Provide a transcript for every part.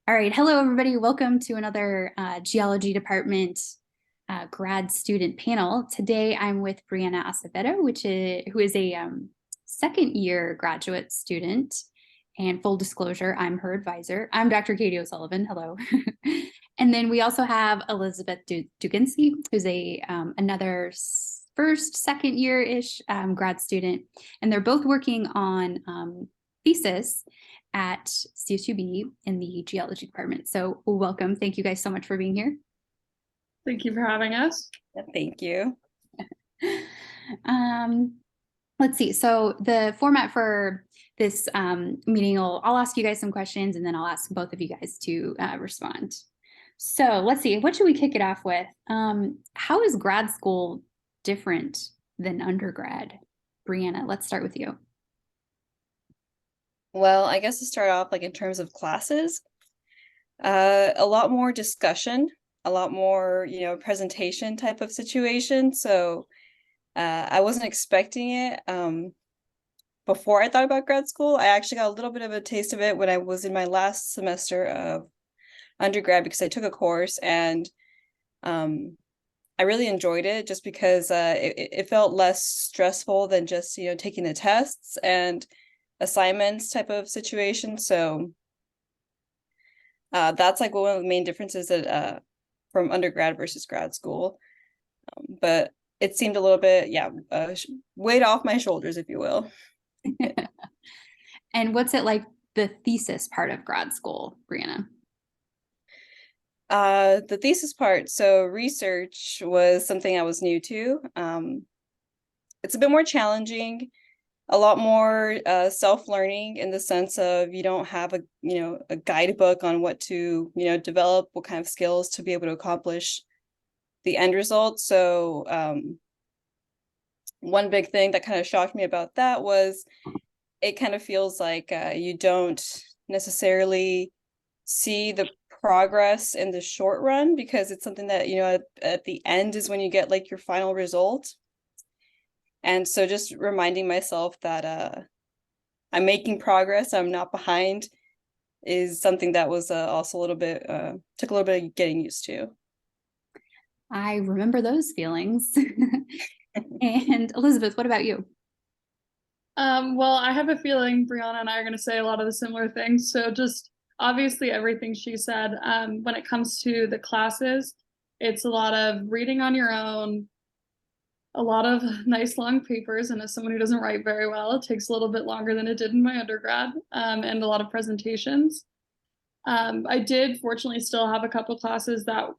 All right, hello everybody. Welcome to another geology department grad student panel. Today I'm with Briana Acevedo, who is a second year graduate student. And full disclosure, I'm her advisor. I'm Dr. Katie O'Sullivan. Hello. And then we also have Elizabeth Duginski, who's another second year-ish grad student. And they're both working on thesis at CSUB in the geology department. So welcome. Thank you guys so much for being here. Thank you for having us. Thank you. Let's see. So the format for this meeting, I'll ask you guys some questions and then I'll ask both of you guys to respond. So let's see, what should we kick it off with? How is grad school different than undergrad? Briana, let's start with you. Well, I guess to start off, in terms of classes, a lot more discussion, a lot more, presentation type of situation. So I wasn't expecting it before I thought about grad school. I actually got a little bit of a taste of it when I was in my last semester of undergrad because I took a course and I really enjoyed it just because it felt less stressful than just, taking the tests and assignments type of situation. So that's one of the main differences that from undergrad versus grad school. But it seemed a little bit, weight off my shoulders, if you will. And what's it like, the thesis part of grad school, Briana? The thesis part, so research was something I was new to. It's a bit more challenging, a lot more self-learning in the sense of you don't have a guidebook on what to develop, what kind of skills to be able to accomplish the end result. So one big thing that kind of shocked me about that was it kind of feels like you don't necessarily see the progress in the short run because it's something that at the end is when you get your final result. And so just reminding myself that I'm making progress, I'm not behind, is something that was also a little bit, took a little bit of getting used to. I remember those feelings. And Elizabeth, what about you? Well, I have a feeling Briana and I are going to say a lot of the similar things. So just obviously everything she said, when it comes to the classes, it's a lot of reading on your own, a lot of nice long papers, and as someone who doesn't write very well, it takes a little bit longer than it did in my undergrad, and a lot of presentations. I did fortunately still have a couple classes that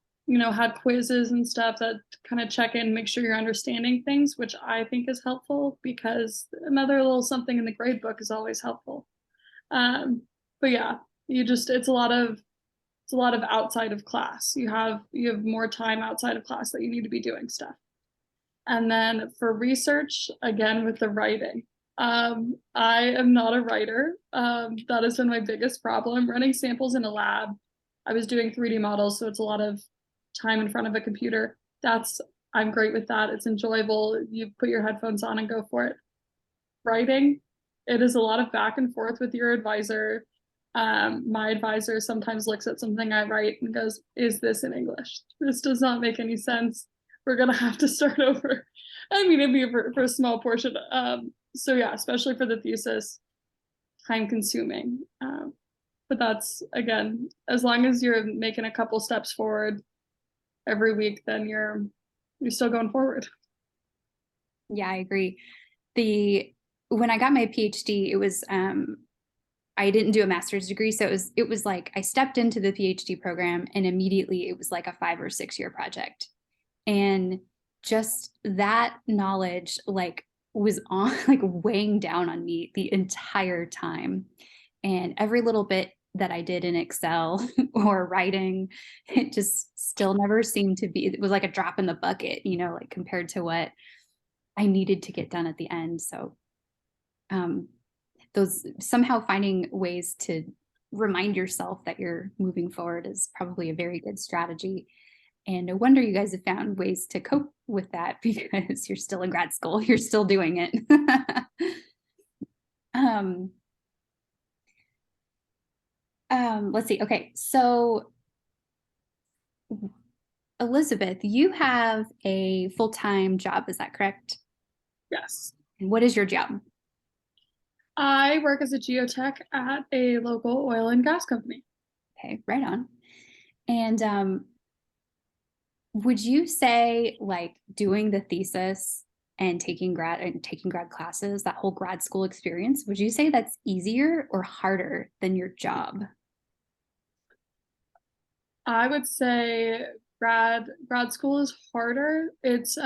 had quizzes and stuff that kind of check in, make sure you're understanding things, which I think is helpful because another little something in the grade book is always helpful. But yeah, it's a lot of outside of class. You have more time outside of class that you need to be doing stuff. And then for research, again, with the writing, I am not a writer. That has been my biggest problem. Running samples in a lab, I was doing 3D models, so it's a lot of time in front of a computer. I'm great with that. It's enjoyable. You put your headphones on and go for it. Writing, it is a lot of back and forth with your advisor. My advisor sometimes looks at something I write and goes, "Is this in English? This does not make any sense. We're gonna have to start over." I mean, it'd be for a small portion. So yeah, especially for the thesis, time consuming. But that's, again, as long as you're making a couple steps forward every week, then you're still going forward. Yeah, I agree. When I got my PhD, it was I didn't do a master's degree, so it was like I stepped into the PhD program and immediately it was like a 5 or 6 year project. And just that knowledge was on weighing down on me the entire time. And every little bit that I did in Excel or writing, it just still never seemed to be, it was like a drop in the bucket, compared to what I needed to get done at the end. So those somehow finding ways to remind yourself that you're moving forward is probably a very good strategy. And no wonder you guys have found ways to cope with that because you're still in grad school, you're still doing it. Let's see. Okay, so Elizabeth, you have a full-time job, is that correct? Yes. And what is your job? I work as a geotech at a local oil and gas company. Okay, right on. And would you say like doing the thesis and taking grad classes, that whole grad school experience, would you say that's easier or harder than your job? I would say grad school is harder. It's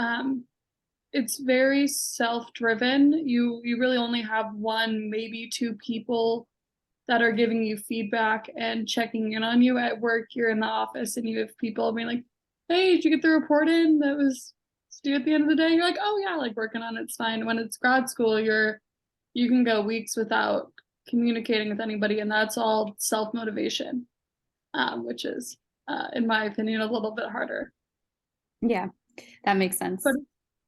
very self-driven. You really only have one, maybe two people that are giving you feedback and checking in on you. At work. You're in the office and you have people being like, "Hey, did you get the report in? That was due at the end of the day." You're like, "Oh yeah, like working on it's fine." When it's grad school, you can go weeks without communicating with anybody, and that's all self-motivation, which is, in my opinion, a little bit harder. Yeah, that makes sense. But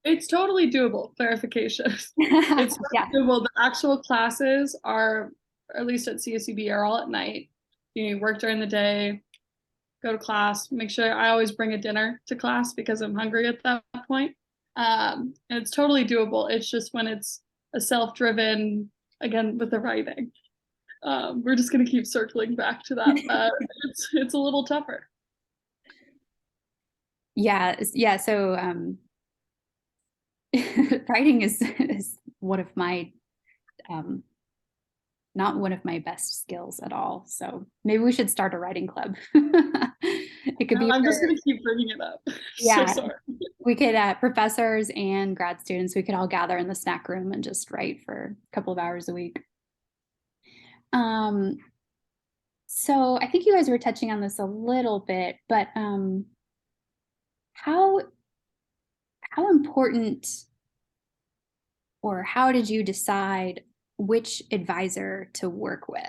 it's totally doable. Clarification. It's Yeah. doable. The actual classes are, or at least at CSUB, are all at night. You work during the day, go to class, make sure I always bring a dinner to class because I'm hungry at that point. And it's totally doable. It's just when it's a self-driven, again, with the writing. We're just gonna keep circling back to that. It's a little tougher. Yeah, yeah. So writing is one of my um not one of my best skills at all. So maybe we should start a writing club. It could No, be I'm for, just gonna keep bringing it up. So yeah, sorry. we could professors and grad students, we could all gather in the snack room and just write for a couple of hours a week. Um, so I think you guys were touching on this a little bit, but how how important or how did you decide which advisor to work with?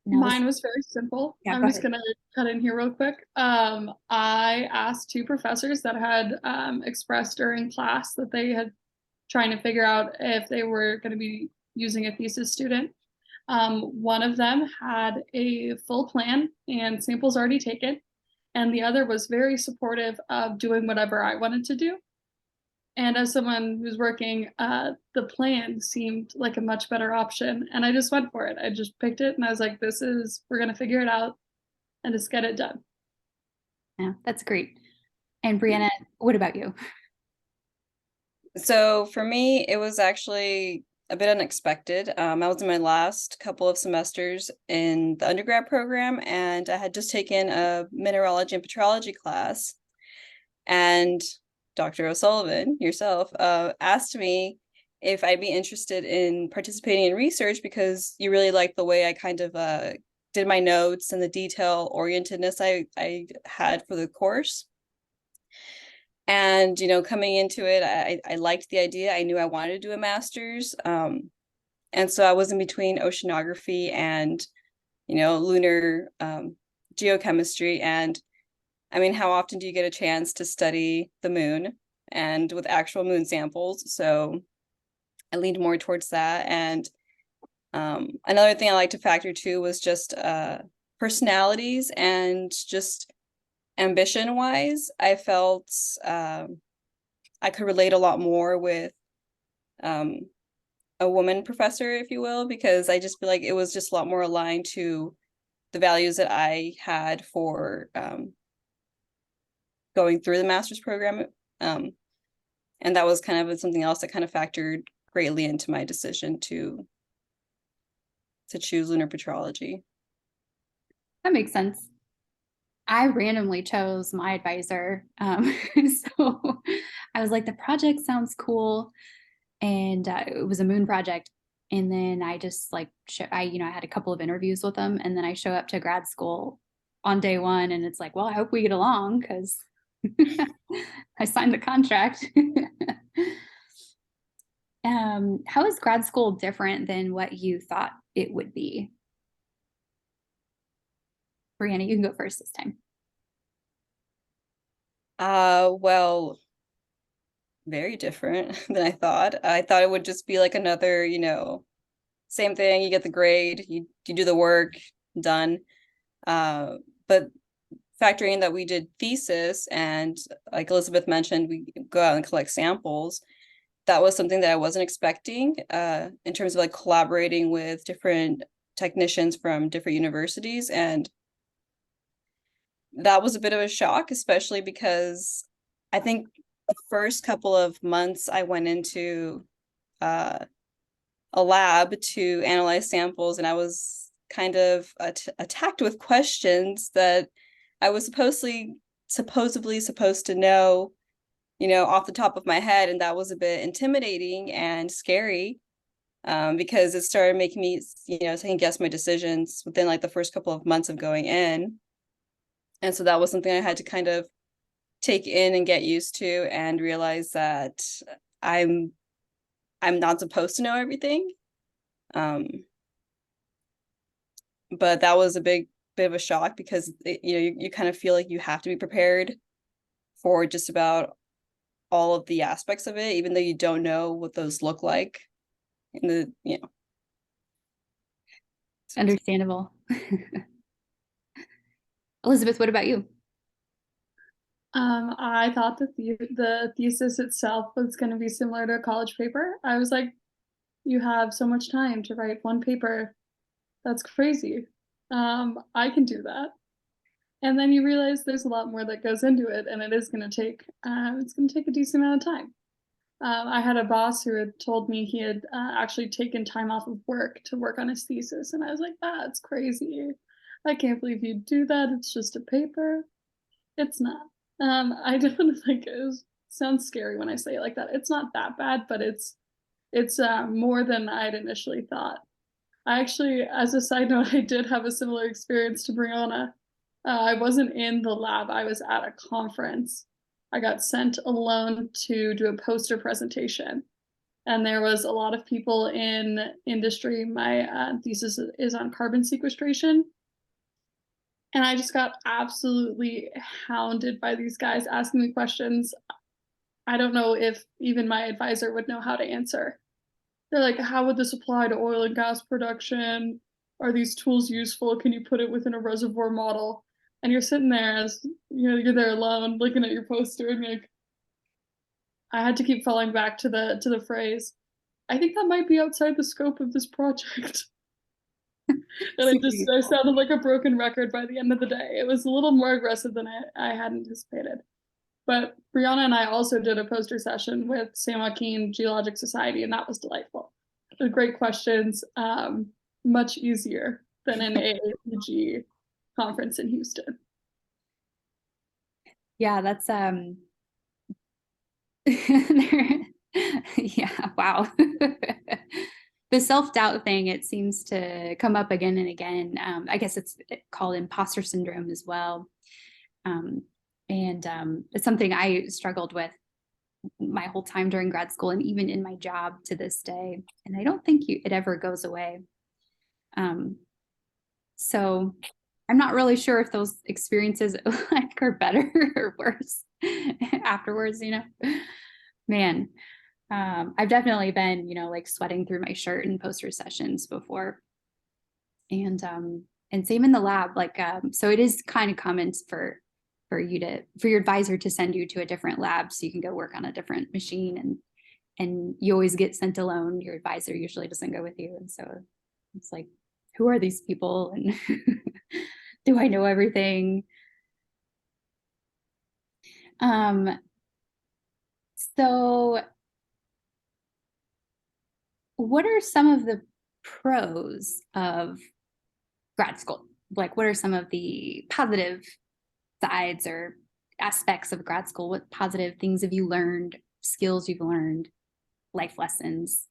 Now this, Mine was very simple. yeah, I'm go just ahead. gonna cut in here real quick. I asked two professors that had expressed during class that they had trying to figure out if they were going to be using a thesis student. One of them had a full plan and samples already taken, and the other was very supportive of doing whatever I wanted to do. And as someone who's working, the plan seemed like a much better option. And I just went for it. I just picked it and I was like, we're going to figure it out and just get it done. Yeah, that's great. And Brianna, what about you? So for me, it was actually a bit unexpected. I was in my last couple of semesters in the undergrad program, and I had just taken a mineralogy and petrology class. And Dr. O'Sullivan, yourself, asked me if I'd be interested in participating in research because you really liked the way I kind of did my notes and the detail orientedness I had for the course. And, coming into it, I liked the idea. I knew I wanted to do a master's. And so I was in between oceanography and, lunar geochemistry. And I mean, how often do you get a chance to study the moon and with actual moon samples? So I leaned more towards that. And another thing I like to factor too was just personalities and just ambition wise. I felt I could relate a lot more with um, a woman professor, if you will, because I just feel like it was just a lot more aligned to the values that I had for going through the master's program. And that was kind of something else that kind of factored greatly into my decision to choose lunar petrology. That makes sense. I randomly chose my advisor. So I was like, the project sounds cool. And it was a moon project. And then I just like, I had a couple of interviews with them. And then I show up to grad school on day one. And it's like, well, I hope we get along because I signed the contract. How is grad school different than what you thought it would be? Brianna, you can go first this time. Well, very different than I thought. I thought it would just be like another, same thing, you get the grade, you do the work, done. But factoring that we did thesis, and like Elizabeth mentioned, we go out and collect samples. That was something that I wasn't expecting, in terms of like collaborating with different technicians from different universities. And that was a bit of a shock, especially because I think the first couple of months I went into a lab to analyze samples, and I was kind of attacked with questions that I was supposedly supposed to know, off the top of my head. And that was a bit intimidating and scary, because it started making me, second guess my decisions within like the first couple of months of going in. And so that was something I had to kind of take in and get used to, and realize that I'm not supposed to know everything. But that was a bit of a shock, because you kind of feel like you have to be prepared for just about all of the aspects of it, even though you don't know what those look like in the. Understandable. Elizabeth, what about you? I thought that the thesis itself was going to be similar to a college paper. I was like, you have so much time to write one paper. That's crazy. I can do that. And then you realize there's a lot more that goes into it, and it is going to take a decent amount of time. I had a boss who had told me he had actually taken time off of work to work on his thesis, and I was like, that's crazy. I can't believe you do that. It's just a paper. It's not. I definitely think it sounds scary when I say it like that. It's not that bad, but it's more than I'd initially thought. I actually, as a side note, I did have a similar experience to Briana. I wasn't in the lab. I was at a conference. I got sent alone to do a poster presentation, and there was a lot of people in industry. My thesis is on carbon sequestration, and I just got absolutely hounded by these guys asking me questions I don't know if even my advisor would know how to answer. They're like, how would this apply to oil and gas production? Are these tools useful? Can you put it within a reservoir model? And you're sitting there as, you're there alone looking at your poster, and like, I had to keep falling back to the phrase, I think that might be outside the scope of this project. And I sounded like a broken record by the end of the day. It was a little more aggressive than I had anticipated. But Briana and I also did a poster session with San Joaquin Geologic Society, and that was delightful. The great questions, much easier than an AAPG conference in Houston. Yeah, that's yeah, wow. The self-doubt thing, it seems to come up again and again. I guess it's called imposter syndrome as well. And it's something I struggled with my whole time during grad school, and even in my job to this day. And I don't think it ever goes away. So I'm not really sure if those experiences like are better or worse afterwards, Man, I've definitely been, like sweating through my shirt in poster sessions before. And same in the lab, like, so it is kind of common for your advisor to send you to a different lab so you can go work on a different machine, and you always get sent alone. Your advisor usually doesn't go with you. And so it's like, who are these people? And do I know everything? So what are some of the pros of grad school? Like, what are some of the positive sides or aspects of grad school? What positive things have you learned, skills you've learned, life lessons?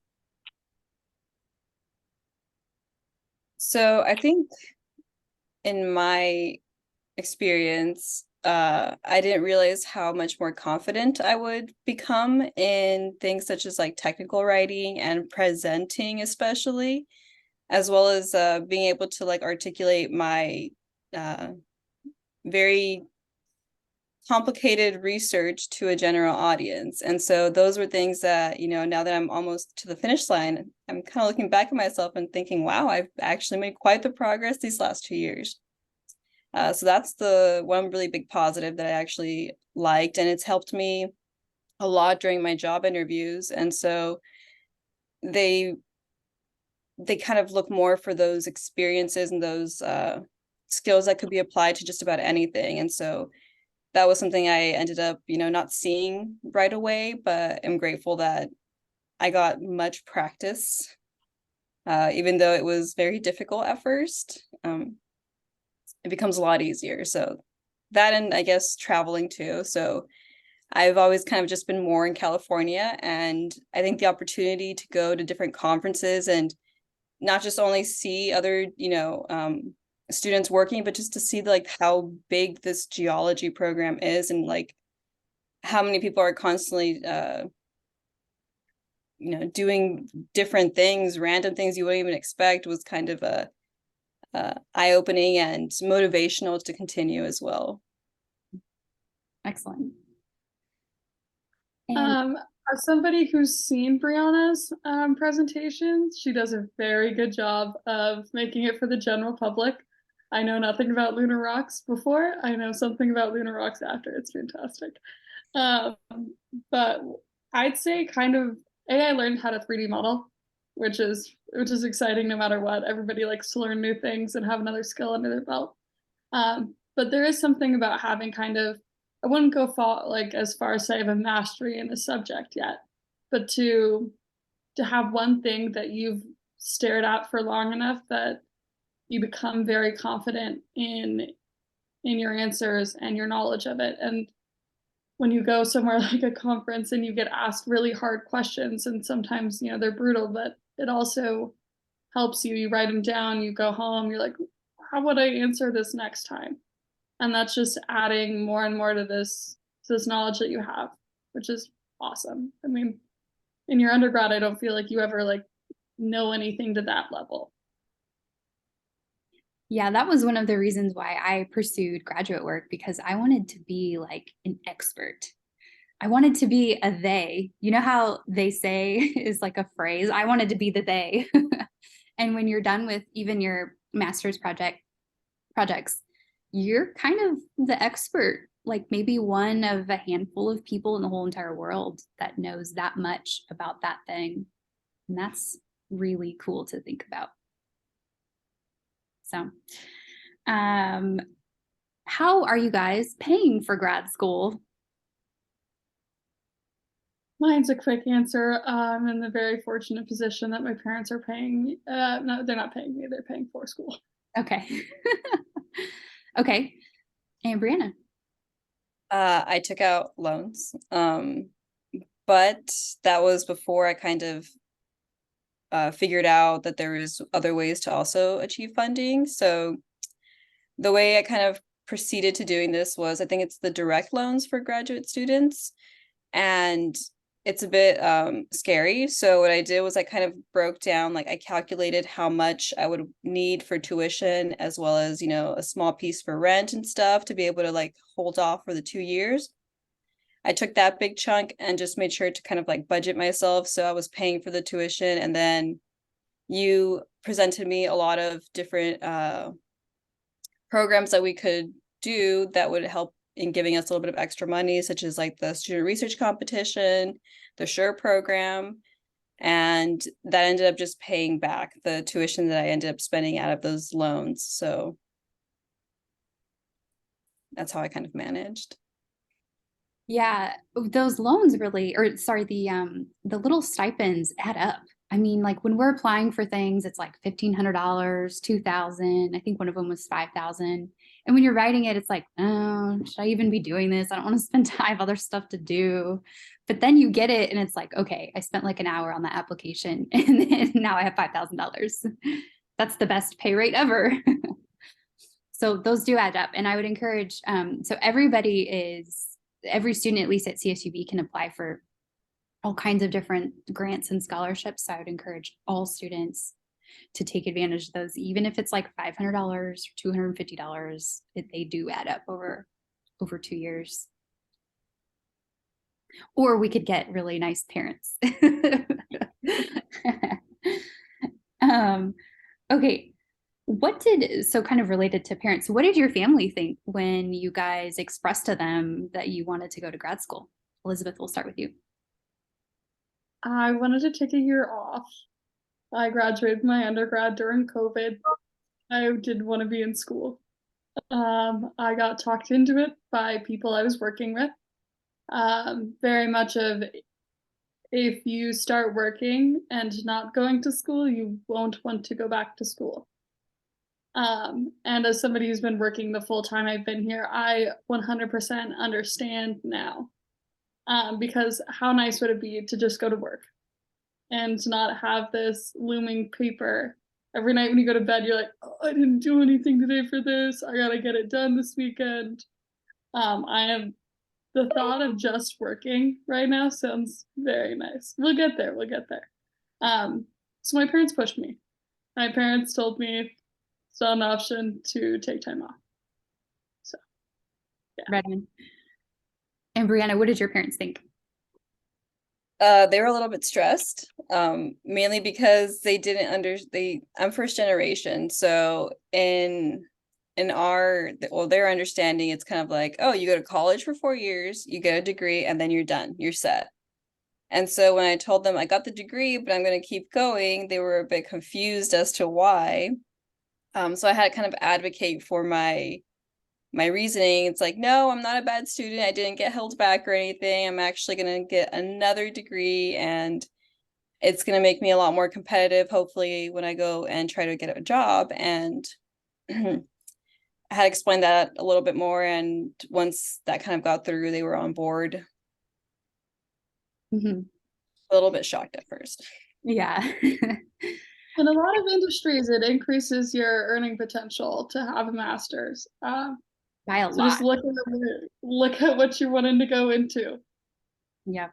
So I think in my experience, I didn't realize how much more confident I would become in things such as like technical writing and presenting, especially, as well as being able to like articulate my very complicated research to a general audience. And so those were things that, you know, now that I'm almost to the finish line, I'm kind of looking back at myself and thinking, wow, I've actually made quite the progress these last 2 years. So that's the one really big positive that I actually liked, and it's helped me a lot during my job interviews. And so they kind of look more for those experiences and those skills that could be applied to just about anything. And so that was something I ended up, you know, not seeing right away, but I'm grateful that I got much practice, even though it was very difficult at first. It becomes a lot easier. So that, and I guess traveling too. So I've always kind of just been more in California, and I think the opportunity to go to different conferences and not just only see other, you know, students working, but just to see like how big this geology program is, and like how many people are constantly you know, doing different things, random things you wouldn't even expect, was kind of a eye-opening and motivational to continue as well. Excellent. And As somebody who's seen Brianna's presentation, she does a very good job of making it for the general public. I know nothing about lunar rocks before. I know something about lunar rocks after. It's fantastic. But I'd say kind of, I learned how to 3D model, which is exciting no matter what. Everybody likes to learn new things and have another skill under their belt. But there is something about having kind of, I wouldn't go like as far as say I have a mastery in a subject yet, but to have one thing that you've stared at for long enough that you become very confident in your answers and your knowledge of it. And when you go somewhere like a conference and you get asked really hard questions, and sometimes, you know, they're brutal, but it also helps you. You write them down, you go home, you're like, how would I answer this next time? And that's just adding more and more to this knowledge that you have, which is awesome. I mean, in your undergrad, I don't feel like you ever like know anything to that level. yeah, that was one of the reasons why I pursued graduate work, because I wanted to be like an expert. I wanted to be a they. You know how they say is like a phrase? I wanted to be the they. And when you're done with even your master's projects, you're kind of the expert, like maybe one of a handful of people in the whole entire world that knows that much about that thing. And that's really cool to think about. So, how are you guys paying for grad school? Mine's a quick answer. I'm in the very fortunate position that my parents are paying. No, they're not paying me. They're paying for school. Okay. Okay. And Brianna? I took out loans, but that was before I kind of figured out that there was other ways to also achieve funding. So the way I kind of proceeded to doing this was, I think it's the direct loans for graduate students, and it's a bit scary. So what I did was I kind of broke down, like I calculated how much I would need for tuition, as well as, you know, a small piece for rent and stuff to be able to like hold off for the 2 years. I took that big chunk and just made sure to kind of like budget myself. So I was paying for the tuition, and then you presented me a lot of different programs that we could do that would help in giving us a little bit of extra money, such as like the student research competition, the SURE program. And that ended up just paying back the tuition that I ended up spending out of those loans. So that's how I kind of managed. Yeah, those loans really, or sorry, the little stipends add up. I mean, like when we're applying for things, it's like $1,500, 2,000. I think one of them was 5,000. And when you're writing it, it's like, oh, should I even be doing this? I don't want to spend time, I have other stuff to do. But then you get it, and it's like, okay, I spent like an hour on that application, and then now I have $5,000. That's the best pay rate ever. So those do add up, and I would encourage. So every student, at least at CSUB, can apply for all kinds of different grants and scholarships. So I would encourage all students to take advantage of those, even if it's like $500 or $250. They do add up over 2 years. Or we could get really nice parents. um, okay. So kind of related to parents, what did your family think when you guys expressed to them that you wanted to go to grad school? Elizabeth, we'll start with you. I wanted to take a year off. I graduated my undergrad during COVID. I didn't want to be in school. I got talked into it by people I was working with. Very much of, if you start working and not going to school, you won't want to go back to school. And as somebody who's been working the full time I've been here, I 100% understand now. Because how nice would it be to just go to work and not have this looming paper every night when you go to bed? You're like, oh, I didn't do anything today for this. I gotta get it done this weekend. I am The thought of just working right now sounds very nice. We'll get there. We'll get there. So my parents pushed me. My parents told me it's not an option to take time off. So, yeah. Redmond. And Brianna, what did your parents think? They were a little bit stressed, mainly because they didn't I'm first generation. So in their understanding, it's kind of like, oh, you go to college for 4 years, you get a degree, and then you're done, you're set. And so when I told them I got the degree, but I'm going to keep going, they were a bit confused as to why. So I had to kind of advocate for my reasoning. It's like, no, I'm not a bad student. I didn't get held back or anything. I'm actually going to get another degree, and it's going to make me a lot more competitive, hopefully, when I go and try to get a job. And I had explained that a little bit more. And once that kind of got through, they were on board. Mm-hmm. A little bit shocked at first. Yeah. In a lot of industries, it increases your earning potential to have a master's. By a So lot. just look at what you're wanting to go into. Yeah.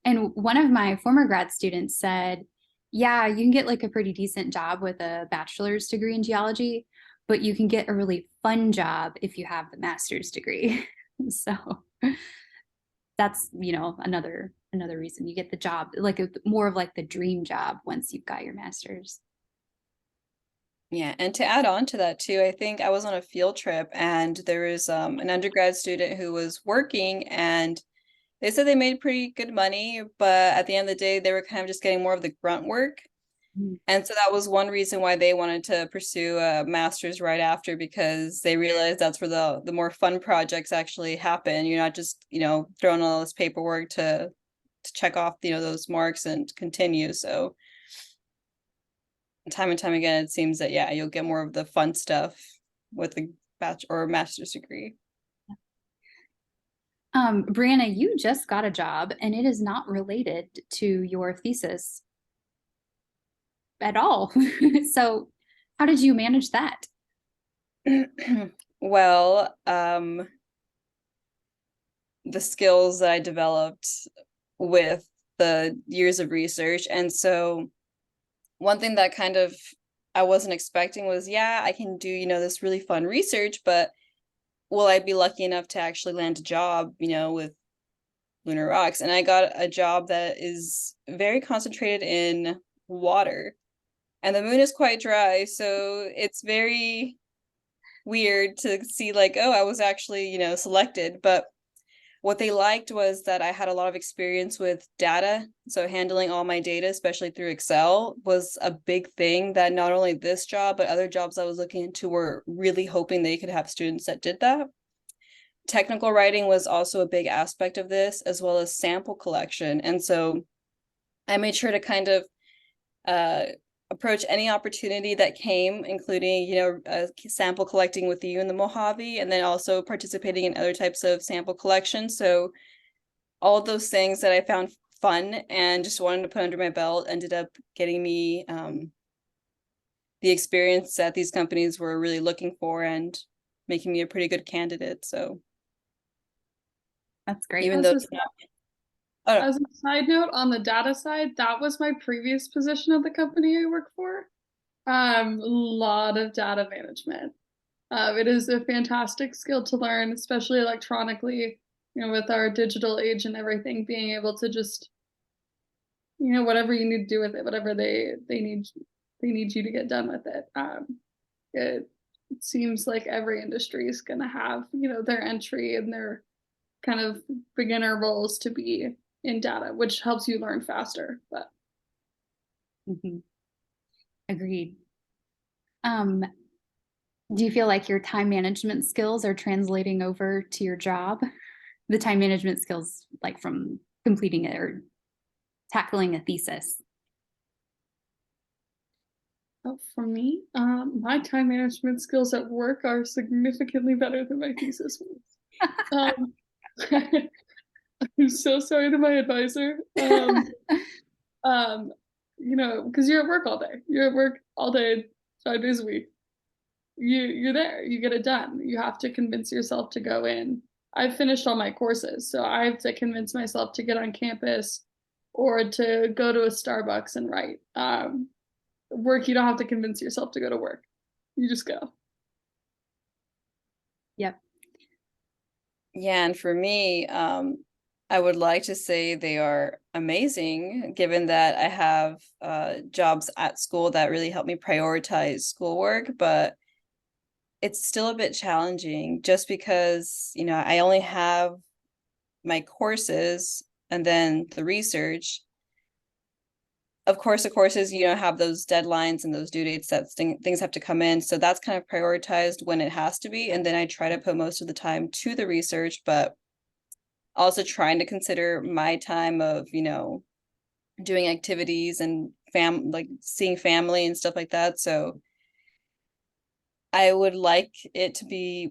And one of my former grad students said, yeah, you can get like a pretty decent job with a bachelor's degree in geology, but you can get a really fun job if you have the master's degree. So that's, another reason you get the job, like more of like the dream job once you've got your master's. Yeah, and to add on to that too, I think I was on a field trip, and there was an undergrad student who was working, and they said they made pretty good money, but at the end of the day, they were kind of just getting more of the grunt work. Mm-hmm. And so that was one reason why they wanted to pursue a master's right after, because they realized that's where the more fun projects actually happen. You're not just, throwing all this paperwork to check off, those marks and continue. So time and time again, it seems that, yeah, you'll get more of the fun stuff with a bachelor or master's degree. Brianna, you just got a job and it is not related to your thesis at all. So how did you manage that? Well, the skills that I developed with the years of research. And so one thing that kind of I wasn't expecting was, yeah, I can do, this really fun research, but will I be lucky enough to actually land a job, with lunar rocks? And I got a job that is very concentrated in water, and the moon is quite dry. So it's very weird to see like, oh, I was actually, selected. But what they liked was that I had a lot of experience with data. So handling all my data, especially through Excel, was a big thing that not only this job, but other jobs I was looking into were really hoping they could have students that did that. Technical writing was also a big aspect of this, as well as sample collection. And so I made sure to kind of approach any opportunity that came, including, sample collecting with you in the Mojave, and then also participating in other types of sample collection. So all of those things that I found fun and just wanted to put under my belt ended up getting me the experience that these companies were really looking for and making me a pretty good candidate. So that's great. Even though as a side note, on the data side, that was my previous position at the company I work for. A lot of data management. It is a fantastic skill to learn, especially electronically. you know, with our digital age and everything, being able to just, you know, whatever you need to do with it, whatever they need you to get done with it. It seems like every industry is going to have, you know, their entry and their kind of beginner roles to be in data, which helps you learn faster. But Mhm. Agreed. Do you feel like your time management skills are translating over to your job? The time management skills, like from completing it or tackling a thesis. for me, my time management skills at work are significantly better than my thesis ones. Um, I'm so sorry to my advisor. Um, you know, because you're at work all day. You're at work all day, 5 days a week. You're there. You get it done. You have to convince yourself to go in. I've finished all my courses, so I have to convince myself to get on campus or to go to a Starbucks and write. Work, you don't have to convince yourself to go to work. You just go. Yep. Yeah, and for me, I would like to say they are amazing, given that I have jobs at school that really help me prioritize schoolwork, but it's still a bit challenging just because, you know, I only have my courses and then the research. Of course, the courses, you know, have those deadlines and those due dates that things have to come in. So that's kind of prioritized when it has to be. And then I try to put most of the time to the research, but also trying to consider my time of, you know, doing activities and like seeing family and stuff like that. So I would like it to be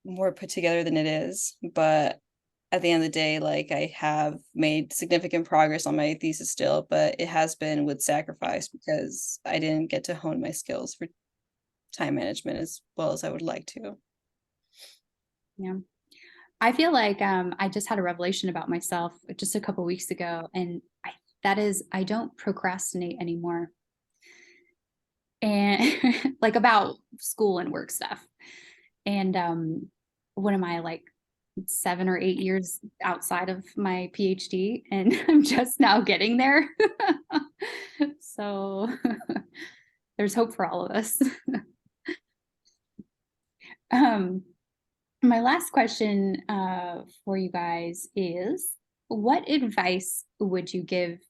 more put together than it is, but at the end of the day, like I have made significant progress on my thesis still, but it has been with sacrifice because I didn't get to hone my skills for time management as well as I would like to. Yeah. I feel like I just had a revelation about myself just a couple weeks ago, and I don't procrastinate anymore. And like about school and work stuff. And what am I, like 7 or 8 years outside of my PhD, and I'm just now getting there. So there's hope for all of us. My last question for you guys is, what advice would you give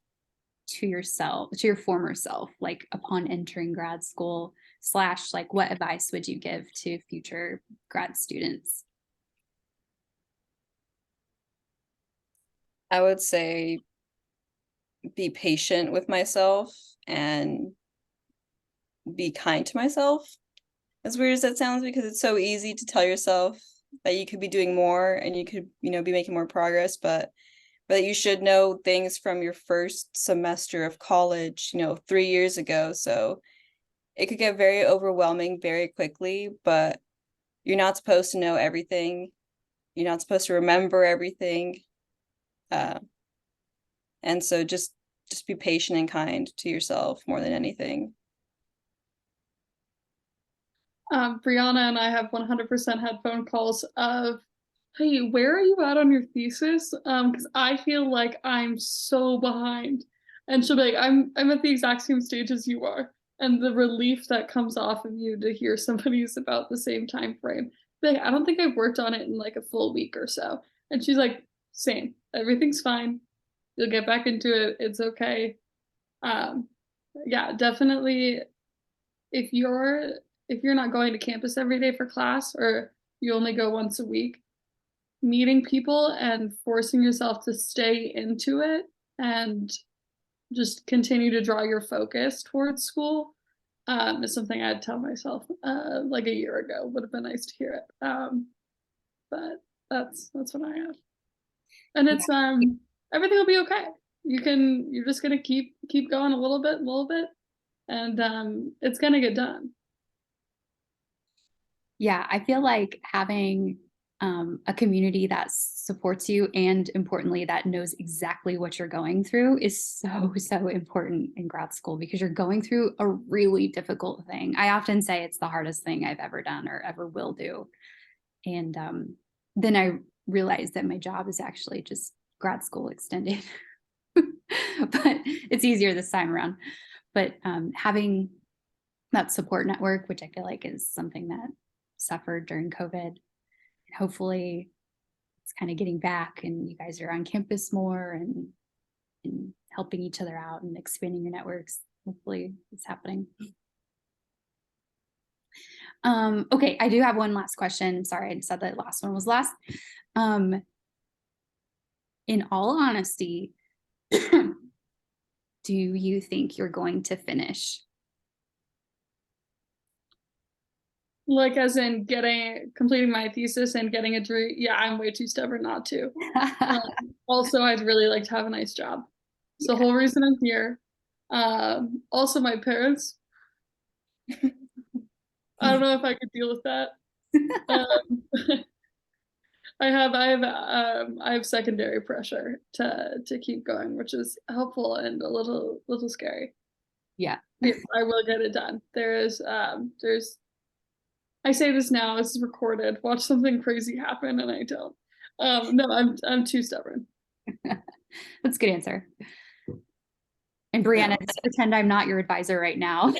to yourself, to your former self, like upon entering grad school, / like what advice would you give to future grad students? I would say be patient with myself and be kind to myself. As weird as that sounds, because it's so easy to tell yourself that you could be doing more and you could, you know, be making more progress, but you should know things from your first semester of college, you know, 3 years ago. So it could get very overwhelming very quickly, but you're not supposed to know everything. You're not supposed to remember everything. And so just be patient and kind to yourself more than anything. Briana and I have 100% had phone calls of, hey, where are you at on your thesis? Because I feel like I'm so behind. And she'll be like, I'm at the exact same stage as you are. And the relief that comes off of you to hear somebody's about the same time frame. Like, I don't think I've worked on it in like a full week or so. And she's like, same. Everything's fine. You'll get back into it. It's okay. Um, yeah, definitely if you're not going to campus every day for class or you only go once a week, meeting people and forcing yourself to stay into it and just continue to draw your focus towards school is something I'd tell myself like a year ago. Would have been nice to hear it. But that's what I have. And it's everything will be okay. You're just gonna keep going a little bit, and it's gonna get done. Yeah, I feel like having a community that supports you and importantly that knows exactly what you're going through is so important in grad school, because you're going through a really difficult thing. I often say it's the hardest thing I've ever done or ever will do. And then I realize that my job is actually just grad school extended. But it's easier this time around. But having that support network, which I feel like is something that suffered during COVID, hopefully it's kind of getting back and you guys are on campus more and helping each other out and expanding your networks. Hopefully it's happening. Okay, I do have one last question. Sorry, I said that last one was last. In all honesty, do you think you're going to finish? Like as in completing my thesis and getting a degree? Yeah, I'm way too stubborn not to. Also, I'd really like to have a nice job. It's the whole reason I'm here. Also my parents. I don't know if I could deal with that. I have secondary pressure to keep going, which is helpful and a little scary. Yeah. Yes, I will get it done. There's I say this now, this is recorded. Watch something crazy happen and I don't. No, I'm too stubborn. That's a good answer. And Briana, just pretend I'm not your advisor right now.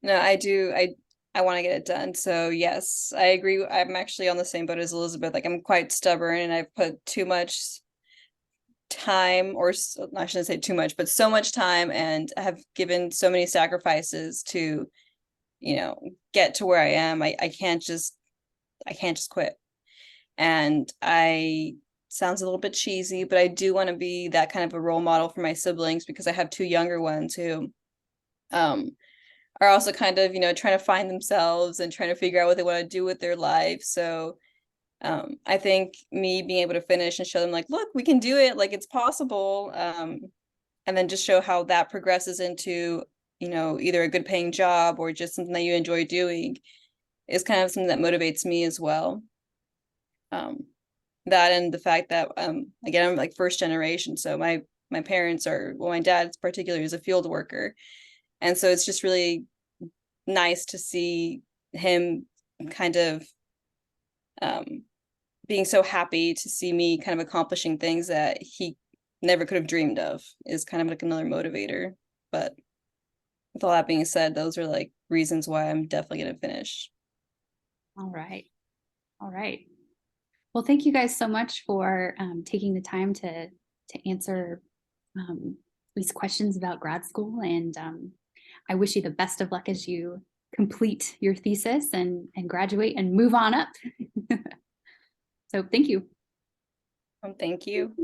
No, I do. I want to get it done. So yes, I agree. I'm actually on the same boat as Elizabeth. Like I'm quite stubborn and I've put too much time, or I shouldn't say too much, but so much time, and I have given so many sacrifices to, get to where I am. I can't just quit. And sounds a little bit cheesy, but I do want to be that kind of a role model for my siblings, because I have two younger ones who are also kind of, trying to find themselves and trying to figure out what they want to do with their life. So I think me being able to finish and show them like, look, we can do it, like it's possible. And then just show how that progresses into, either a good paying job or just something that you enjoy doing is kind of something that motivates me as well. That and the fact that, again, I'm like first generation. So my parents my dad particularly is a field worker. And so it's just really nice to see him kind of being so happy to see me kind of accomplishing things that he never could have dreamed of is kind of like another motivator. But with all that being said, those are like reasons why I'm definitely going to finish. All right. Well, thank you guys so much for taking the time to answer these questions about grad school. And I wish you the best of luck as you complete your thesis and graduate and move on up. So thank you. Thank you.